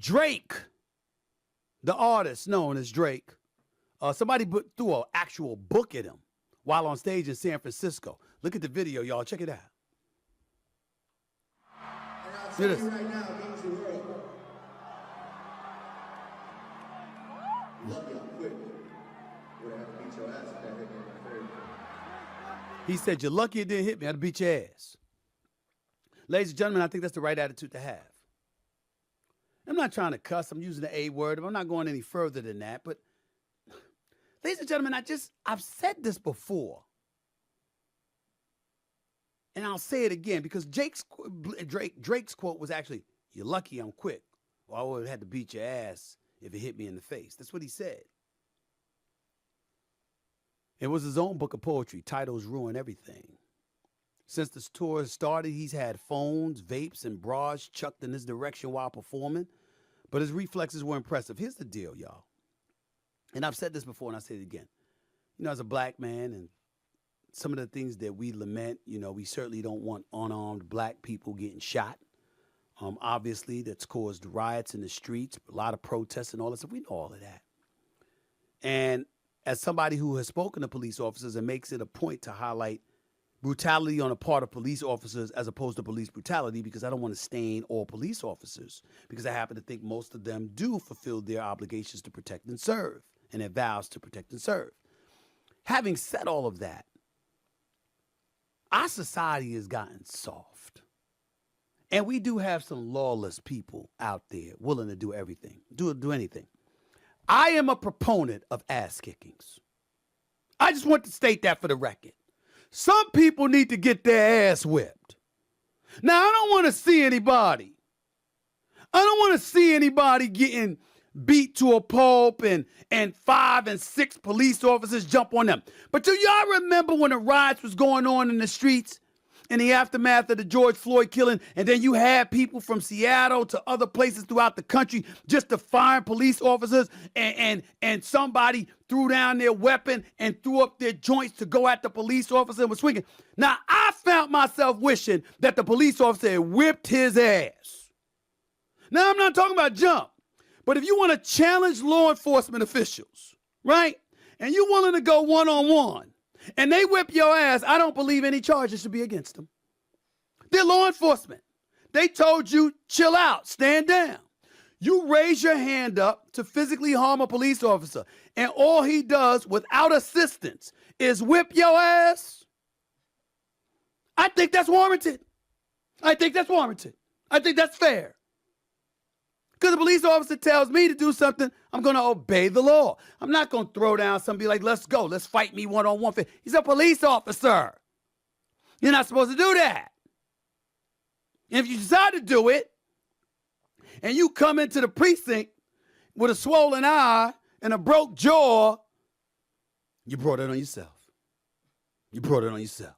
Drake, the artist known as Drake, somebody threw an actual book at him while on stage in San Francisco. Look at the video, y'all. Check it out. Look at this. Right now, against the world. Lucky I'm quick. Would have to beat your ass if that hit me in the face. He said, "You're lucky it didn't hit me. I'd beat your ass." Ladies and gentlemen, I think that's the right attitude to have. I'm not trying to cuss. I'm using the A word. I'm not going any further than that. But, ladies and gentlemen, I've said this before. And I'll say it again because Drake's quote was actually, "You're lucky I'm quick, or I would have had to beat your ass if it hit me in the face." That's what he said. It was his own book of poetry. Titles ruin everything. Since this tour started, he's had phones, vapes, and bras chucked in his direction while performing, but his reflexes were impressive. Here's the deal, y'all. And I've said this before, and I'll say it again. You know, as a black man, and some of the things that we lament, you know, we certainly don't want unarmed black people getting shot. Obviously, that's caused riots in the streets, a lot of protests and all that stuff. We know all of that. And as somebody who has spoken to police officers and makes it a point to highlight brutality on the part of police officers as opposed to police brutality, because I don't want to stain all police officers, because I happen to think most of them do fulfill their obligations to protect and serve and their vows to protect and serve. Having said all of that, our society has gotten soft. And we do have some lawless people out there willing to do everything, do anything. I am a proponent of ass kickings. I just want to state that for the record. Some people need to get their ass whipped. Now, I don't want to see anybody. I don't want to see anybody getting beat to a pulp and 5 and 6 police officers jump on them. But do y'all remember when the riots was going on in the streets in the aftermath of the George Floyd killing, and then you had people from Seattle to other places throughout the country just defying police officers, and somebody threw down their weapon and threw up their joints to go at the police officer and was swinging. Now, I found myself wishing that the police officer had whipped his ass. Now, I'm not talking about jump, but if you want to challenge law enforcement officials, right, and you're willing to go one-on-one, and they whip your ass, I don't believe any charges should be against them. They're law enforcement. They told you, chill out, stand down. You raise your hand up to physically harm a police officer, and all he does without assistance is whip your ass. I think that's warranted. I think that's warranted. I think that's fair. Because the police officer tells me to do something, I'm going to obey the law. I'm not going to throw down somebody like, let's go, let's fight me one-on-one. He's a police officer. You're not supposed to do that. And if you decide to do it, and you come into the precinct with a swollen eye and a broke jaw, you brought it on yourself. You brought it on yourself.